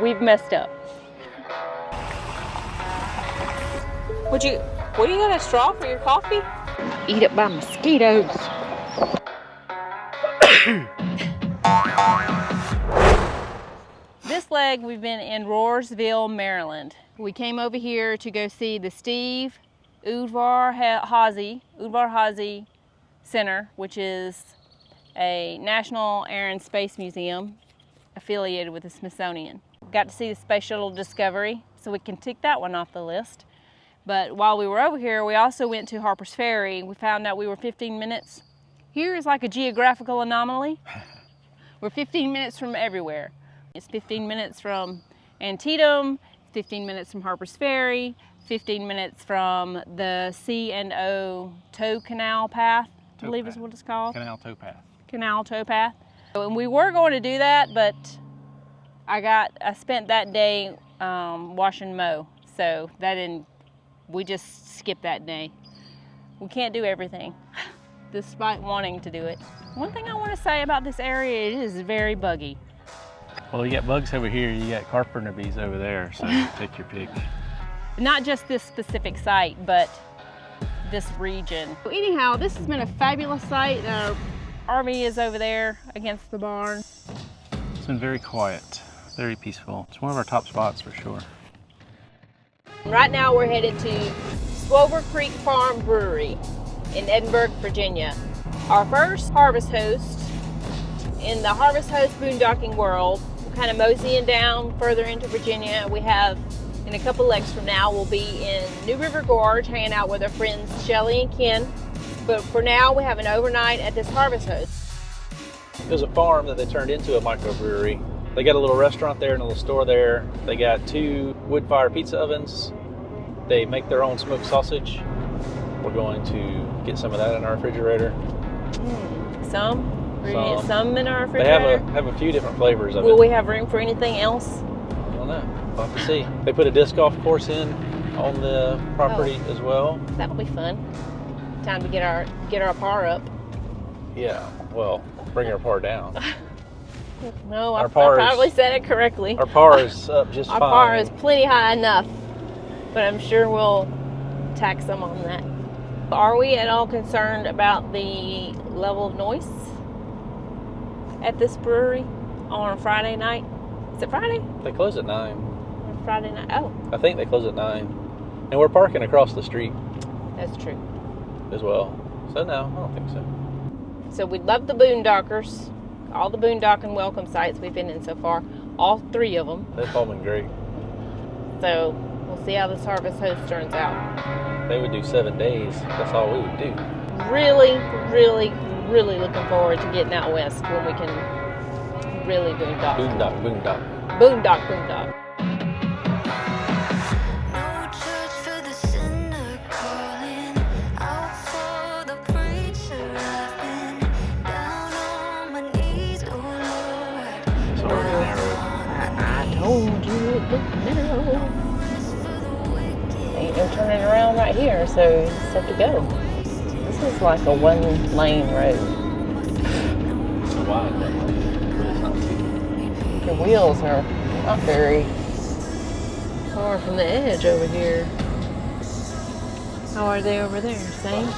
We've messed up. What you got, a straw for your coffee? Eat it by mosquitoes. This leg we've been in Roarsville, Maryland. We came over here to go see the Steve Udvar-Hazy Center, which is a National Air and Space Museum affiliated with the Smithsonian. Got to see the Space Shuttle Discovery, so we can tick that one off the list. But while we were over here, we also went to Harper's Ferry. We found out we were 15 minutes. Here is like a geographical anomaly. We're 15 minutes from everywhere. It's 15 minutes from Antietam, 15 minutes from Harper's Ferry, 15 minutes from the C&O Tow Canal Path, I believe is what it's called. Canal Tow Path. Canal Tow Path. And we were going to do that, but I spent that day wash and mow, so we just skipped that day. We can't do everything, despite wanting to do it. One thing I want to say about this area, it is very buggy. Well, you got bugs over here, you got carpenter bees over there, so take your pick. Not just this specific site, but this region. Anyhow, this has been a fabulous site. Our RV is over there against the barn. It's been very quiet, very peaceful. It's one of our top spots for sure. Right now we're headed to Swover Creek Farm Brewery in Edinburgh, Virginia. Our first Harvest Host in the Harvest Host boondocking world. We're kind of moseying down further into Virginia. We have, in a couple legs from now, we'll be in New River Gorge hanging out with our friends Shelly and Ken. But for now, we have an overnight at this Harvest Host. There's a farm that they turned into a microbrewery. They got a little restaurant there and a little store there. They got 2 wood-fire pizza ovens. They make their own smoked sausage. We're going to get some of that in our refrigerator. Some? We're gonna get some in our refrigerator? They have a few different flavors of it. Will we have room for anything else? I don't know. We'll have to see. They put a disc golf course in on the property as well. That'll be fun. Time to get our par up. Yeah, well, bring our par down. No, I probably said it correctly. Our par is up just fine. Our par is plenty high enough, but I'm sure we'll tack some on that. Are we at all concerned about the level of noise at this brewery on a Friday night? Is it Friday? They close at 9. On Friday night? Oh. I think they close at 9. And we're parking across the street. That's true. As well. So no, I don't think so. So we love the boondockers. All the boondocking welcome sites we've been in so far. All 3 of them. They've all been great. So we'll see how this Harvest Host turns out. They would do 7 days. That's all we would do. Really, really, really looking forward to getting out west when we can really boondock. Boondock, boondock. Boondock, boondock. I told you it looked narrow. Ain't no turning around right here, so you just have to go. This is like a 1-lane road. It's wide, that lane, but it's not too. Your wheels are not very far from the edge over here. How are they over there? Same?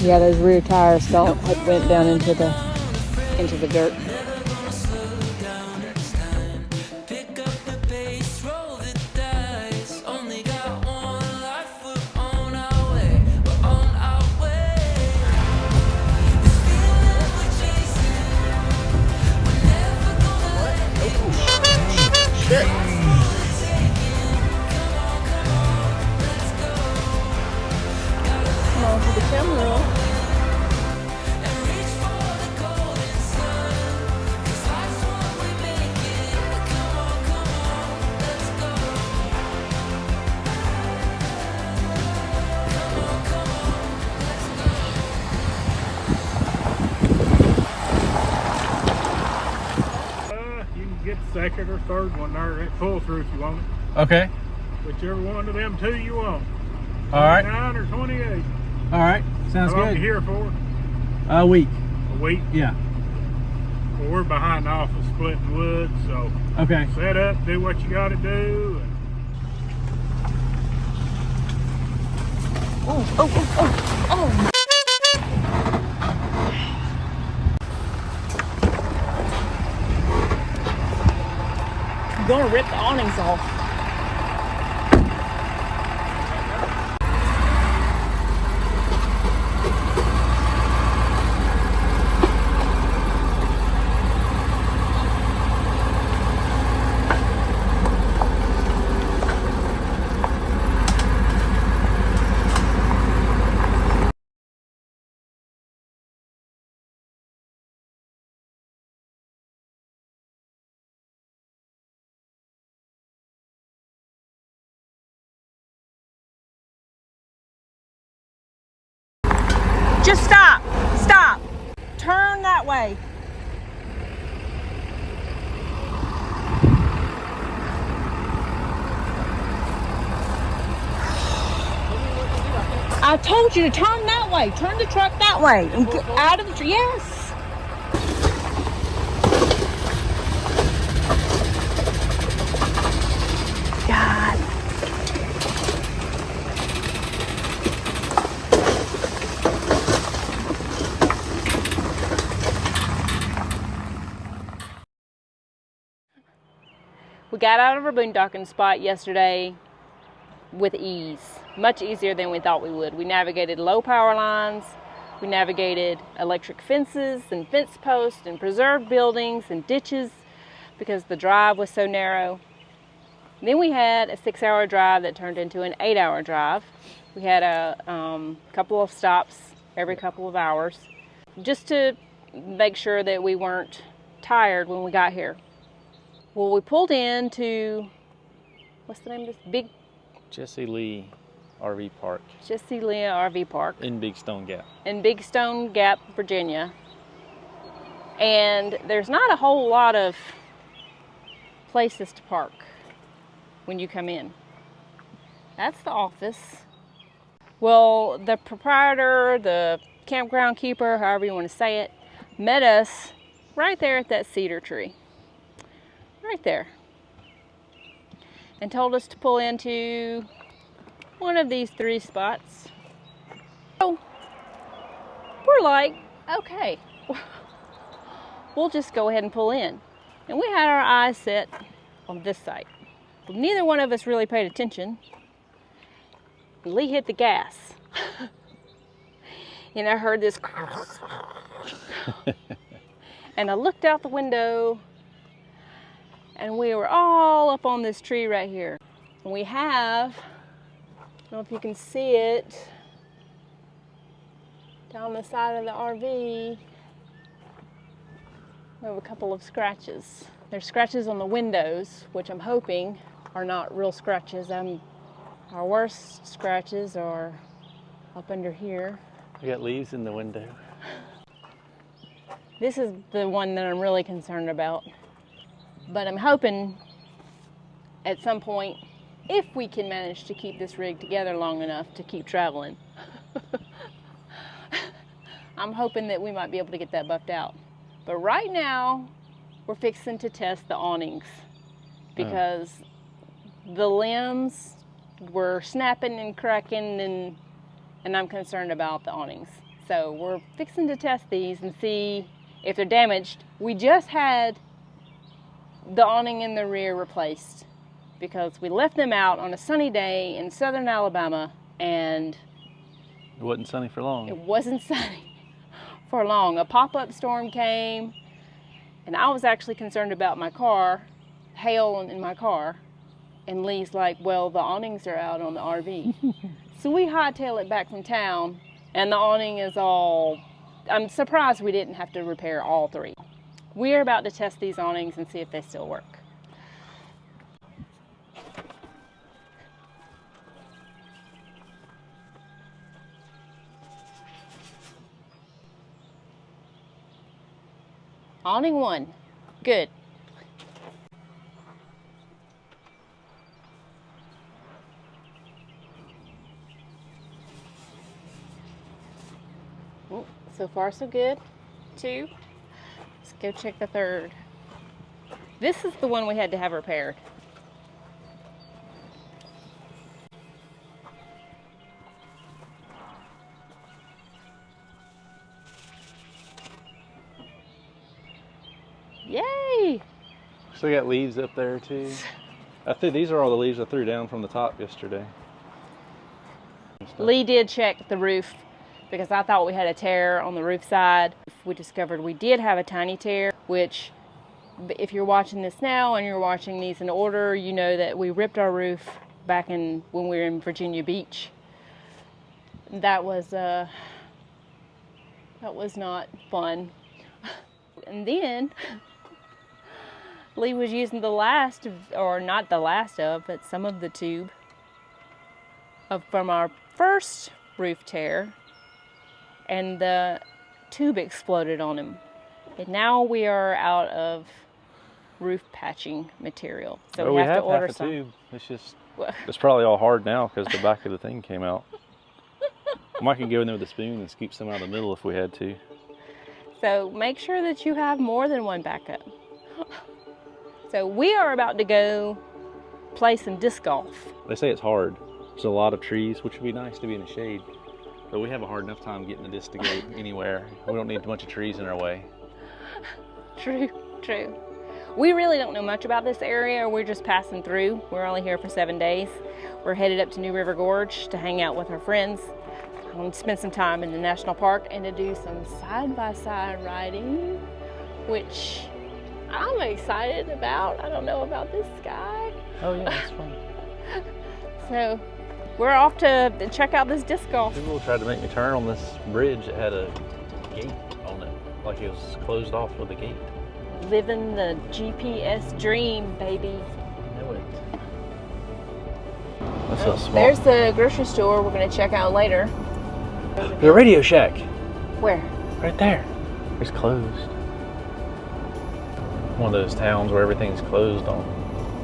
Yeah, those rear tires went down into the dirt. Come on to the camera. You can get the second or third one there at pull through if you want it. Okay. Whichever one of them two you want. All right. 29 or 28. All right. Sounds How long good. you here for? A week. A week? Yeah. Well, we're behind the office splitting wood, so Okay. set up, do what you got to do. Oh. I'm gonna rip the awnings off. Just stop. Stop. Turn that way. I told you to turn that way. Turn the truck that way and get out of the tree. Yes. God. We got out of our boondocking spot yesterday with ease, much easier than we thought we would. We navigated low power lines, we navigated electric fences and fence posts and preserved buildings and ditches because the drive was so narrow. And then we had a 6-hour drive that turned into an 8-hour drive. We had a couple of stops every couple of hours just to make sure that we weren't tired when we got here. Well, we pulled into, what's the name of this? Big Jesse Lee RV Park. Jesse Lee RV Park. In Big Stone Gap. In Big Stone Gap, Virginia. And there's not a whole lot of places to park when you come in. That's the office. Well, the proprietor, the campground keeper, however you want to say it, met us right there at that cedar tree. Right there. And told us to pull into one of these 3 spots. So we're like, okay, we'll just go ahead and pull in. And we had our eyes set on this site. But neither one of us really paid attention. Lee hit the gas. And I heard this and I looked out the window and we were all up on this tree right here. And we have, I don't know if you can see it, down the side of the RV, we have a couple of scratches. There's scratches on the windows, which I'm hoping are not real scratches. Our worst scratches are up under here. We got leaves in the window. This is the one that I'm really concerned about. But I'm hoping at some point, if we can manage to keep this rig together long enough to keep traveling, I'm hoping that we might be able to get that buffed out. But right now, we're fixing to test the awnings because the limbs were snapping and cracking and I'm concerned about the awnings. So we're fixing to test these and see if they're damaged. We just had the awning in the rear replaced because we left them out on a sunny day in southern Alabama, and It wasn't sunny for long. it wasn't sunny for long. A pop-up storm came, and I was actually concerned about my car, hail in my car, and Lee's like, well, the awnings are out on the RV. So we hightail it back from town, and the awning is all, I'm surprised we didn't have to repair all three. We're about to test these awnings and see if they still work. Awning 1, good. Oh, so far so good. 2. Let's go check the 3rd. This is the one we had to have repaired. Yay! Still got leaves up there too. I think these are all the leaves I threw down from the top yesterday. Lee did check the roof because I thought we had a tear on the roof side. We discovered we did have a tiny tear, which if you're watching this now and you're watching these in order, you know that we ripped our roof back when we were in Virginia Beach. That was not fun. And then Lee was using the last of, or not the last of, but some of the tube from our first roof tear, and the tube exploded on him. And now we are out of roof patching material, so we have to order half a some. tube. It's just, it's probably all hard now because the back of the thing came out. I might could go in there with a spoon and scoop some out of the middle if we had to. So make sure that you have more than one backup. So we are about to go play some disc golf. They say it's hard. There's a lot of trees, which would be nice to be in the shade. But we have a hard enough time getting the disc to go anywhere. We don't need a bunch of trees in our way. True, true. We really don't know much about this area. We're just passing through. We're only here for 7 days. We're headed up to New River Gorge to hang out with our friends, spend some time in the national park, and to do some side-by-side riding, which I'm excited about. I don't know about this guy. Oh yeah, that's fun. So we're off to check out this disc golf. People tried to make me turn on this bridge that had a gate on it, like it was closed off with a gate. Living the GPS dream, baby. I know it. That's so small. There's the grocery store we're going to check out later. The Radio Shack. Where? Right there. It's closed. One of those towns where everything's closed on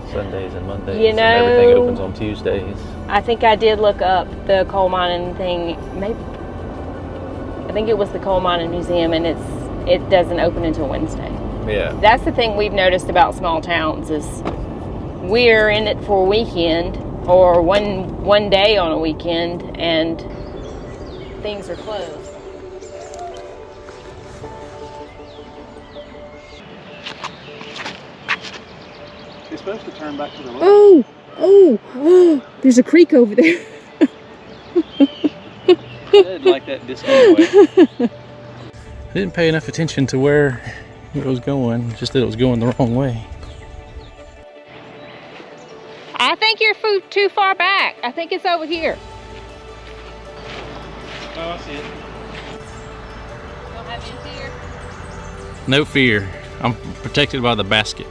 Sundays and Mondays. You know, and everything opens on Tuesdays. I think I did look up the coal mining thing. Maybe I think it was the coal mining museum, and it doesn't open until Wednesday. Yeah. That's the thing we've noticed about small towns is we're in it for a weekend or one day on a weekend, and things are closed. You're supposed to turn back to the left. Oh, there's a creek over there. I didn't like that disc anyway. I didn't pay enough attention to where it was going, just that it was going the wrong way. I think you're too far back. I think it's over here. Oh, I see it. Don't have any fear. No fear. I'm protected by the basket.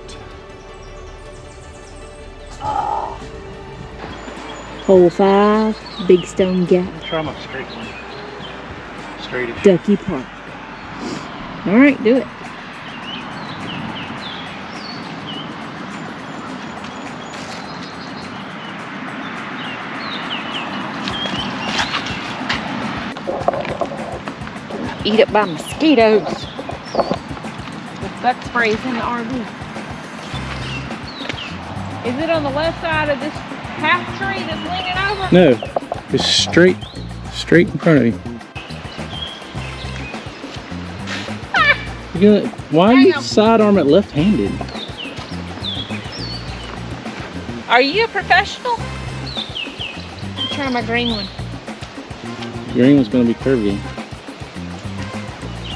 Hole 5, Big Stone Gap, Try my straight one. Straight. Ducky Park. All right, do it. Eat up by mosquitoes. The bug spray's in the RV. Is it on the left side of this half tree that's leaning over? No, it's straight in front of you. Why you sidearm it left-handed? Are you a professional? I'm trying my green one. Green one's gonna be curvy.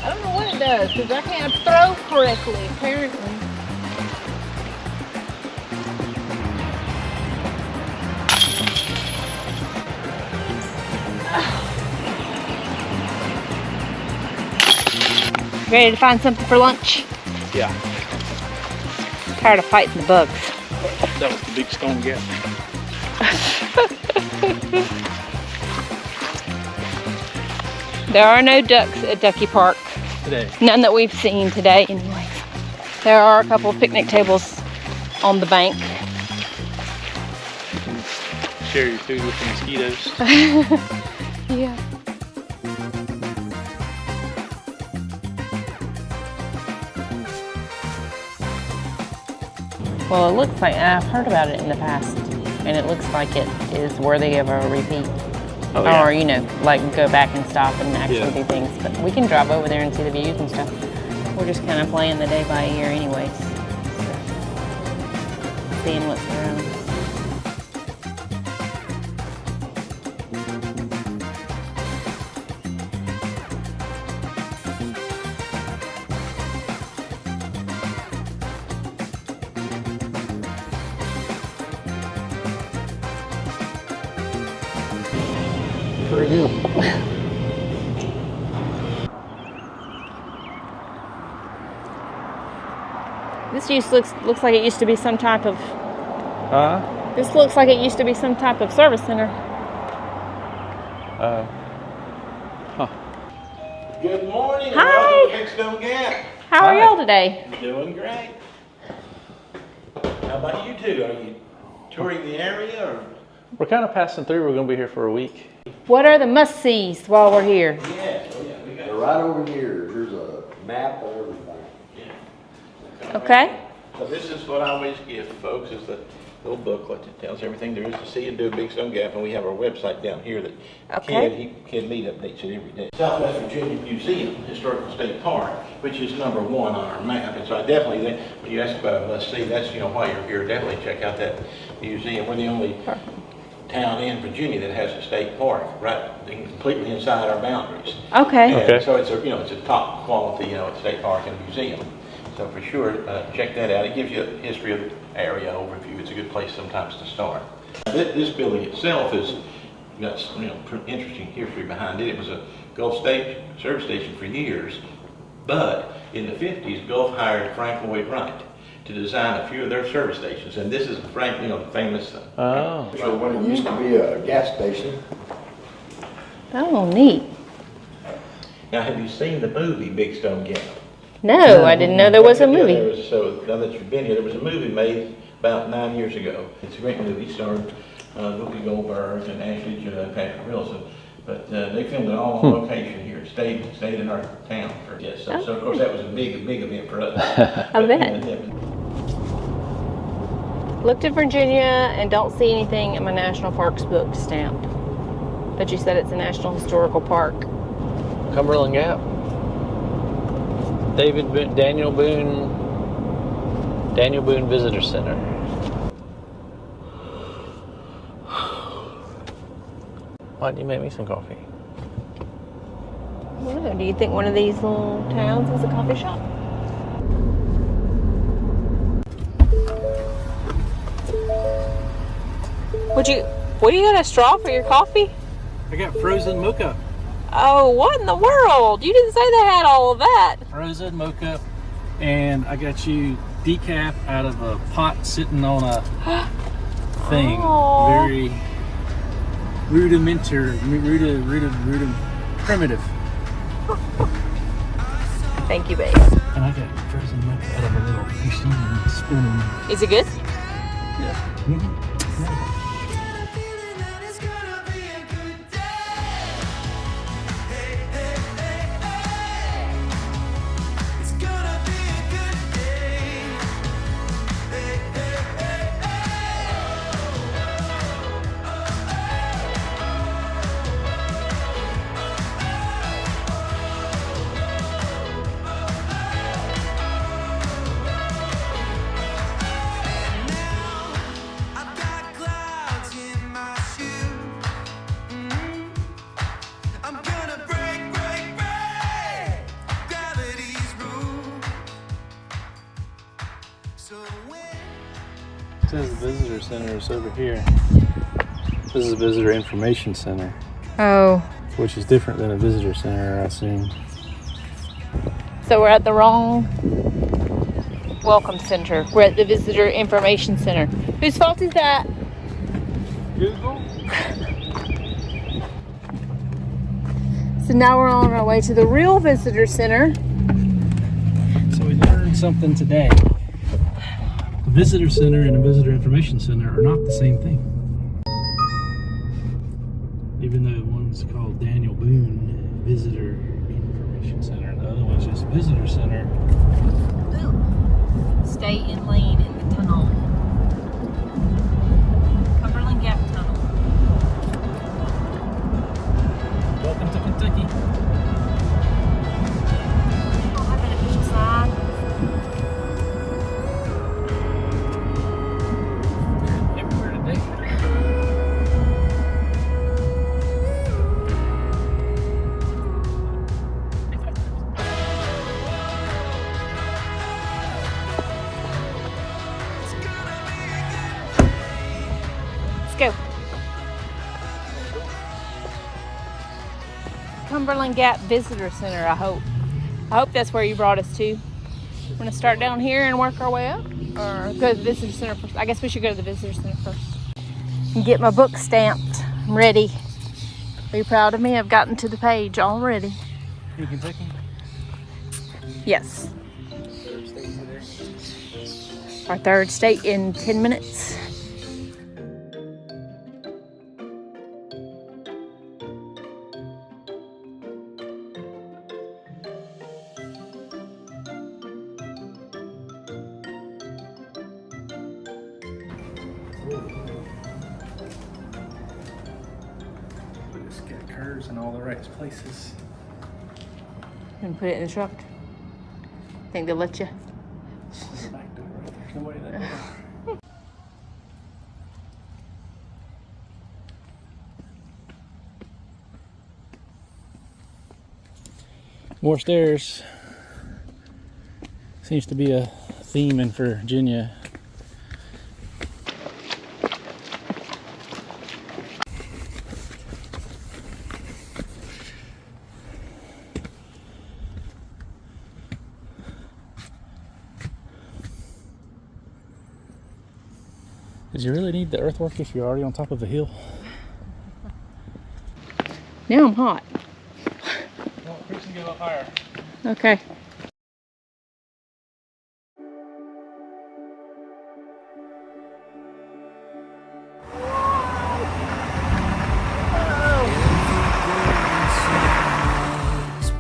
I don't know what it does because I can't throw correctly, apparently. Ready to find something for lunch? Yeah. Tired of fighting the bugs. That was the big stone gap. There are no ducks at Ducky Park. Today. None that we've seen today anyways. There are a couple of picnic tables on the bank. Share your food with the mosquitoes. Yeah. Well, it looks like, I've heard about it in the past, and it looks like it is worthy of a repeat. Oh, yeah. Or, you know, like go back and stop and actually Yeah. do things. But we can drive over there and see the views and stuff. We're just kind of playing the day by ear anyways. So, seeing what's around. Pretty good. This looks like it used to be some type of. Huh? This looks like it used to be some type of service center. Good morning. and Hi. Welcome to Peek Cumberland Gap. How are Hi. y'all today? Doing great. How about you two? Are you touring the area or? We're kind of passing through. We're going to be here for a week. What are the must-sees while we're here? Yes, oh yeah, we got. They're right over here. Here's a map of everything. Yeah. Okay. So this is what I always give folks, is the little booklet that tells everything there is to see and do at Big Stone Gap, and we have our website down here that Okay. Kid Meat updates it every day. Southwest Virginia Museum, Historical State Park, which is #1 on our map, and so I definitely, when you ask about a must-see, that's, you know, why you're here, definitely check out that museum. We're the only town in Virginia that has a state park, right, completely inside our boundaries. Okay. And Okay. so it's a, you know, it's a top quality, you know, state park and museum. So for sure, check that out. It gives you a history of the area overview. It's a good place sometimes to start. This building itself has got, you know, interesting history behind it. It was a Gulf service station for years, but in the 50s, Gulf hired Frank Lloyd Wright to design a few of their service stations, and this is Frank, you know, the famous. Oh. So when it used to be a gas station, Oh, neat. Now, have you seen the movie Big Stone Gap? No, I didn't know there was a Yeah, movie. there was, so now that you've been here, there was a movie made about 9 years ago. It's a great movie, starred Whoopi Goldberg and Ashley Judd, Patrick Wilson. But they filmed it all on location here. It stayed in our town for yes. So of course that was a big event for us. I bet. Looked at Virginia and don't see anything in my national parks book stamped. But you said it's a national historical park. Cumberland Gap. Daniel Boone Visitor Center. Why didn't you make me some coffee? I don't know. Do you think one of these little towns is a coffee shop? What do you got, a straw for your coffee? I got frozen mocha. Oh, what in the world? You didn't say they had all of that. Frozen mocha. And I got you decaf out of a pot sitting on a thing. Aw. Very rudimentary, primitive. Thank you, babe. And I got frozen mocha out of a little machine spoon. Is it good? Yeah. says the visitor center is over here. This is a visitor information center, Oh, which is different than a visitor center, I assume. so we're at the wrong welcome center. We're at the visitor information center. Whose fault is that? Google? So now we're on our way to the real visitor center. So we learned something today. A visitor center and a visitor information center are not the same thing. Even though one's called Daniel Boone Visitor Information Center, and the other one's just Visitor Center. Stay in lane in the tunnel. Cumberland Gap Tunnel. Welcome to Kentucky. Don't have an official sign. Everywhere today. Let's go. Cumberland Gap Visitor Center, I hope. I hope that's where you brought us to. We're gonna start down here and work our way up, or go to the visitor center first. I guess we should go to the visitor center first and get my book stamped. I'm ready. Are you proud of me? I've gotten to the page already. You Kentucky? Yes. Our third state in 10 minutes. Just get curves in all the right places. And put it in the truck. Think they'll let you? There's a back door right there. There's nobody in that door. More stairs. Seems to be a theme in Virginia. Did you really need the earthwork if you're already on top of a hill? Now I'm hot. Well, we can get up higher. Okay.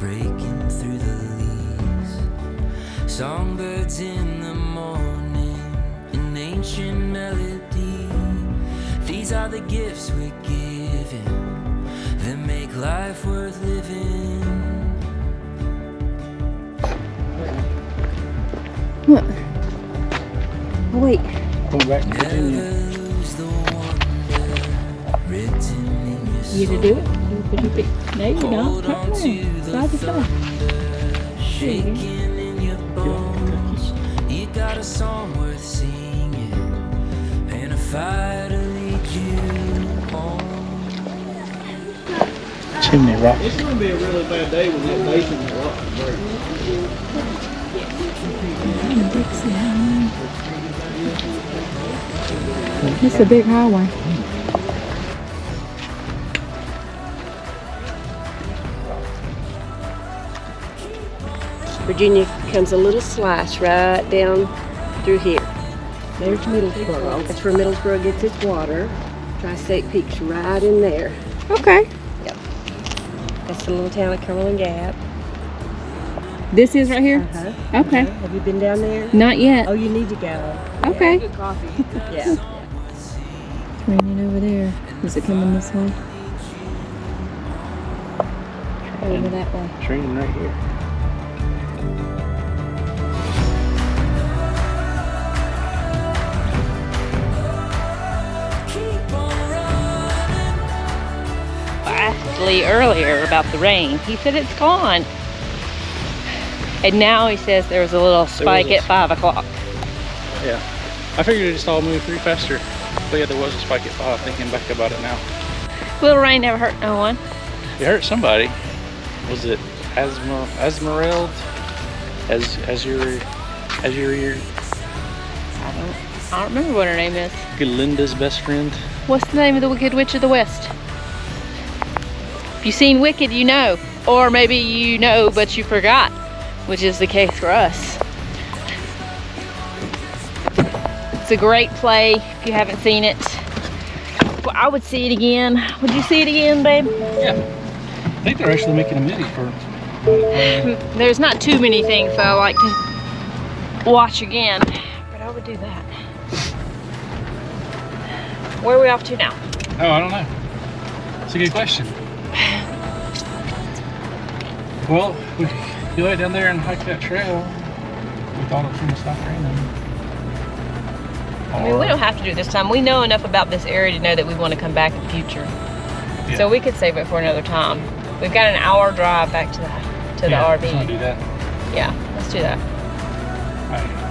Breaking through the leaves, songbirds in the morning, an ancient melody. These are the gifts we're given that make life worth living. What? Oh, wait. Going back to Never Virginia. lose the wonder written in your soul. You to do it? Could you pick? No, you're not. Hold on Come to on. the Side to side. thunder, shaking in your bones. You got a song worth singing and a fire to lead you home. Chimney rock. It's going to be a really bad day when that basin's rock breaks. It's a big highway. Virginia comes a little slice right down through here. There's Middlesboro. That's where Middlesboro gets its water. Tri-State Peak's right in there. Okay. Yep. That's the little town of Cumberland Gap. This is right here? Uh-huh. Okay. Have you been down there? Not yet. Oh, you need to go. Okay. Good coffee. Yeah. It's raining over there. Is it coming this way? Over that way. Train right here. Ashley earlier about the rain. He said it's gone. And now he says there was a little spike at 5 o'clock. Yeah. I figured it just all moved through faster. But yeah, there was a spike at 5, thinking back about it now. Little rain never hurt no one. It hurt somebody. Was it Esmeralda? As your I don't remember what her name is. Galinda's best friend? What's the name of the Wicked Witch of the West? If you've seen Wicked, you know. Or maybe you know, but you forgot, which is the case for us. It's a great play if you haven't seen it. Well, I would see it again. Would you see it again, babe? Yeah. I think they're actually making a movie for There's not too many things that I like to watch again, but I would do that. Where are we off to now? Oh, I don't know. It's a good question. Well, we could go down there and hike that trail. We thought it was going to stop raining. I mean, we don't have to do it this time. We know enough about this area to know that we want to come back in the future. Yeah. So we could save it for another time. We've got an hour drive back to the RV. Let's not do that. Yeah, let's do that. All right.